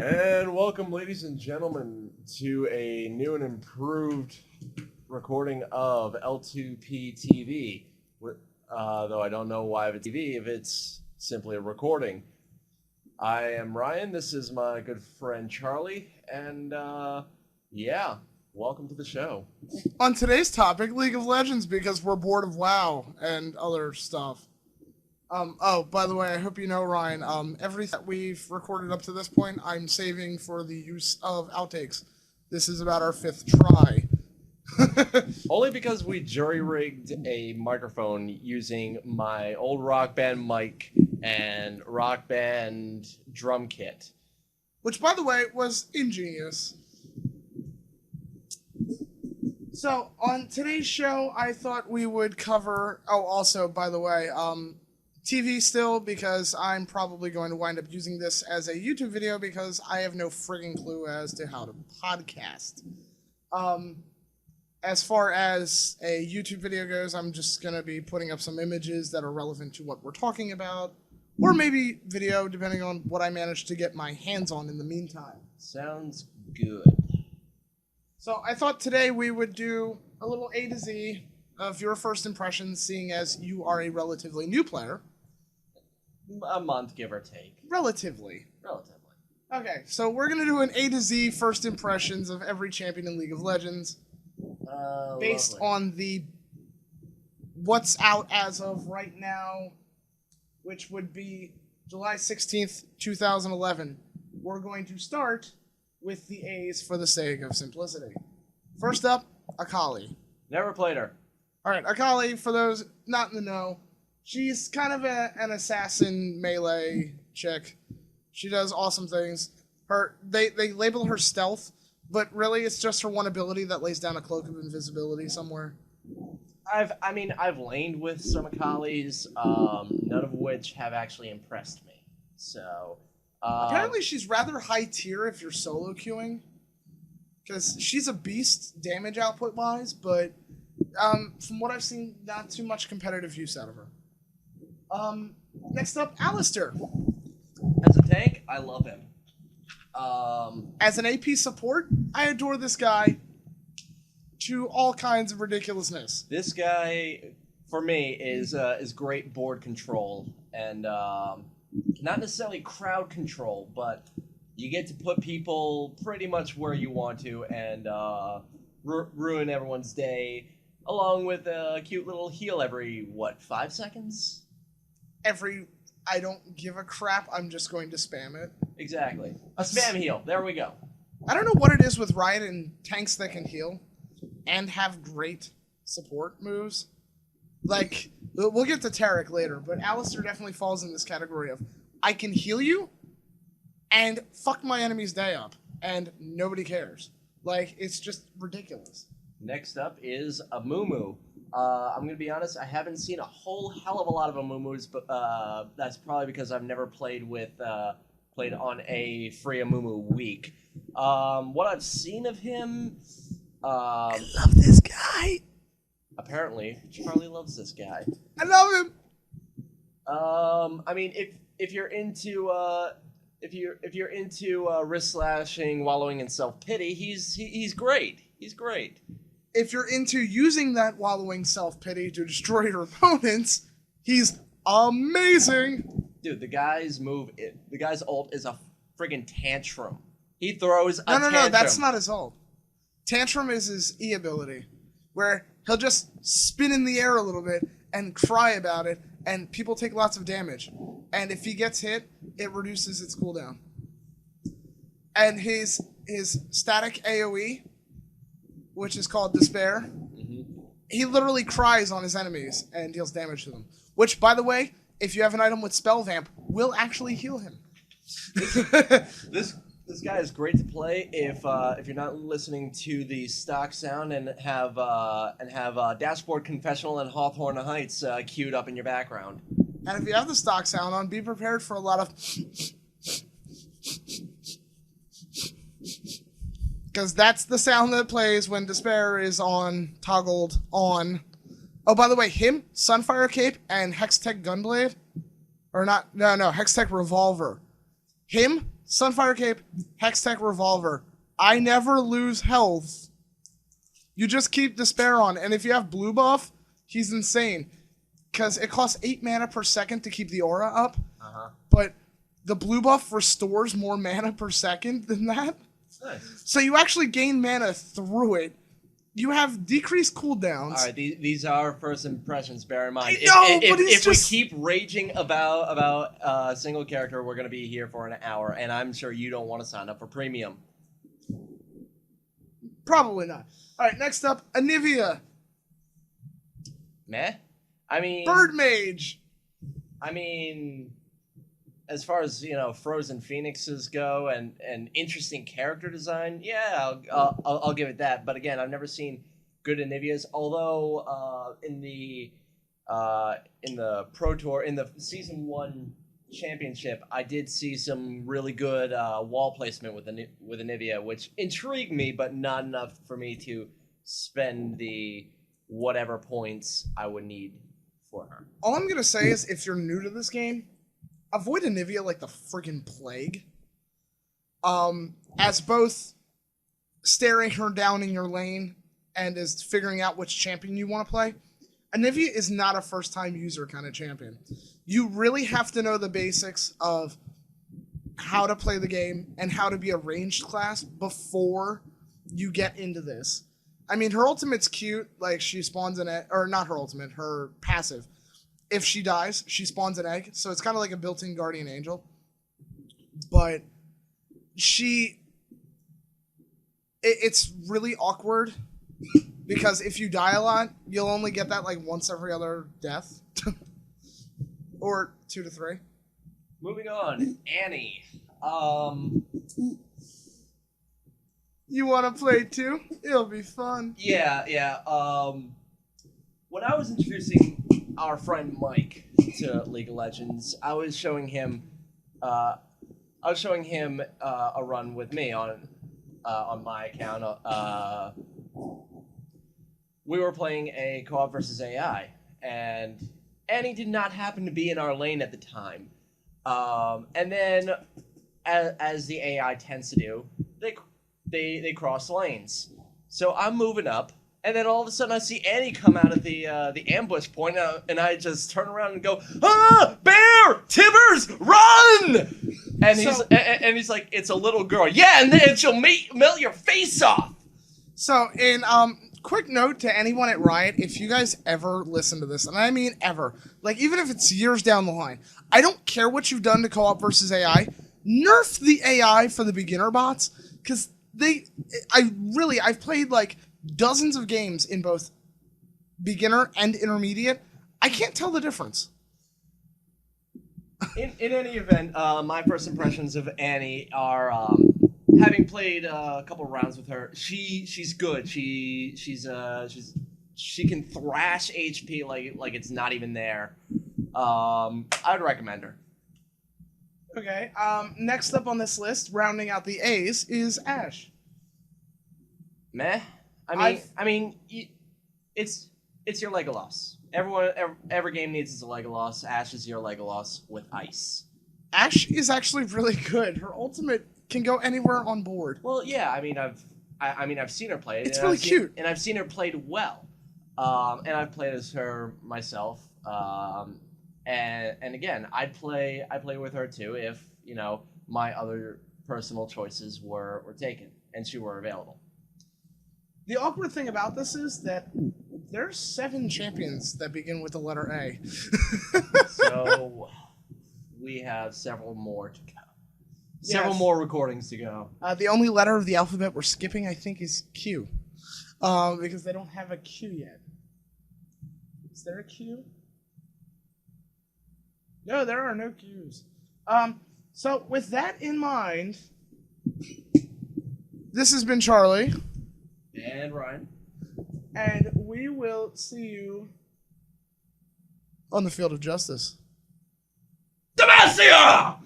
And welcome, ladies and gentlemen, to a new and improved recording of L2P TV. Though I don't know why it's TV if it's simply a recording. I am Ryan, this is my good friend Charlie, and yeah, welcome to the show. On today's topic, League of Legends, because we're bored of WoW and other stuff. Oh, by the way, I hope you know, Ryan, everything that we've recorded up to this point, I'm saving for the use of outtakes. This is about our 5th try. Only because we jury-rigged a microphone using my old Rock Band mic and Rock Band drum kit. Which, by the way, was ingenious. So, on today's show, I thought we would cover... Oh, also, by the way, TV still, because I'm probably going to wind up using this as a YouTube video because I have no friggin' clue as to how to podcast. As far as a YouTube video goes, I'm just going to be putting up some images that are relevant to what we're talking about, or maybe video, depending on what I manage to get my hands on in the meantime. Sounds good. So I thought today we would do a little A to Z of your first impressions, seeing as you are a relatively new player. A month, give or take. Relatively. Relatively. Okay, so we're going to do an A to Z first impressions of every champion in League of Legends. Based on the what's out as of right now, which would be July 16th, 2011. We're going to start with the A's for the sake of simplicity. First up, Akali. Never played her. Alright, Akali, for those not in the know, she's kind of an assassin melee chick. She does awesome things. They label her stealth, but really it's just her one ability that lays down a cloak of invisibility somewhere. I've laned with some Akalis, none of which have actually impressed me. So apparently she's rather high tier if you're solo queuing, because she's a beast damage output wise, but from what I've seen, not too much competitive use out of her. Next up, Pallister. As a tank, I love him. As an AP support, I adore this guy to all kinds of ridiculousness. This guy, for me, is great board control and not necessarily crowd control, but you get to put people pretty much where you want to and ruin everyone's day, along with a cute little heal every, 5 seconds? I don't give a crap, I'm just going to spam it. Exactly. A spam heal. There we go. I don't know what it is with Riot and tanks that can heal and have great support moves. Like, we'll get to Taric later, but Pallister definitely falls in this category of, I can heal you and fuck my enemy's day up, and nobody cares. Like, it's just ridiculous. Next up is Amumu. I'm going to be honest, I haven't seen a whole hell of a lot of Amumus, but that's probably because I've never played on a free Amumu week. What I've seen of him... I love this guy. Apparently, Charlie loves this guy. I love him. I mean, if you're into wrist slashing, wallowing in self pity, he's great. He's great. If you're into using that wallowing self-pity to destroy your opponents, he's amazing. Dude, the guy's ult is a friggin' tantrum. He throws a tantrum. No, that's not his ult. Tantrum is his E ability, where he'll just spin in the air a little bit and cry about it, and people take lots of damage. And if he gets hit, it reduces its cooldown. And his static AoE, which is called Despair, he literally cries on his enemies and deals damage to them. Which, by the way, if you have an item with Spell Vamp, will actually heal him. This guy is great to play if you're not listening to the stock sound and have Dashboard Confessional and Hawthorne Heights queued up in your background. And if you have the stock sound on, be prepared for a lot of... Because that's the sound that plays when Despair is toggled on. Oh, by the way, him, Sunfire Cape, and Hextech Gunblade, or not, no, Hextech Revolver. Him, Sunfire Cape, Hextech Revolver. I never lose health. You just keep Despair on, and if you have blue buff, he's insane. Because it costs 8 mana per second to keep the aura up, but the blue buff restores more mana per second than that. Nice. So you actually gain mana through it. You have decreased cooldowns. All right, these are first impressions. Bear in mind, if we keep raging about a single character, we're gonna be here for an hour, and I'm sure you don't want to sign up for premium. Probably not. All right, next up, Anivia. Meh. I mean, Bird Mage. I mean, as far as Frozen Phoenixes go, and interesting character design, yeah, I'll give it that. But again, I've never seen good Anivias. Although in the Pro Tour, in the Season 1 Championship, I did see some really good wall placement with Anivia, which intrigued me, but not enough for me to spend the whatever points I would need for her. All I'm gonna say is, if you're new to this game, avoid Anivia like the friggin' plague. As both staring her down in your lane and as figuring out which champion you want to play, Anivia is not a first-time user kind of champion. You really have to know the basics of how to play the game and how to be a ranged class before you get into this. I mean, her ultimate's cute. Like, she spawns an egg, or not her ultimate, her passive. If she dies, she spawns an egg. So it's kind of like a built-in guardian angel. But it's really awkward because if you die a lot, you'll only get that like once every other death. Or 2 to 3. Moving on, Annie. You want to play too? It'll be fun. Yeah. When I was introducing our friend Mike to League of Legends, I was showing him a run with me on my account. We were playing a co-op versus AI, and Annie did not happen to be in our lane at the time. And then, as the AI tends to do, they cross lanes. So I'm moving up, and then all of a sudden I see Annie come out of the ambush point, and I just turn around and go, "Ah, Bear! Tibbers, run!" And he's like, "It's a little girl." Yeah, and then she'll melt your face off. So, in quick note to anyone at Riot, if you guys ever listen to this, and I mean ever, like even if it's years down the line, I don't care what you've done to co-op versus AI, nerf the AI for the beginner bots, because I've played like dozens of games in both beginner and intermediate. I can't tell the difference. In any event, my first impressions of Annie are, having played a couple rounds with her, she's good. She can thrash HP like it's not even there. I'd recommend her. Okay. Next up on this list, rounding out the A's, is Ashe. Meh. I mean, it's your Legolas. Every game needs its Legolas. Ashe is your Legolas with ice. Ashe is actually really good. Her ultimate can go anywhere on board. Well, yeah. I mean, I've seen her play it. It's really cute, and I've seen her played well. And I've played as her myself. And again, I'd play with her too if my other personal choices were taken and she were available. The awkward thing about this is that there's 7 champions that begin with the letter A. So we have several more to go. Several more recordings to go. The only letter of the alphabet we're skipping, I think, is Q. Because they don't have a Q yet. Is there a Q? No, there are no Qs. So with that in mind, this has been Charlie. And Ryan. And we will see you on the field of justice. Demacia!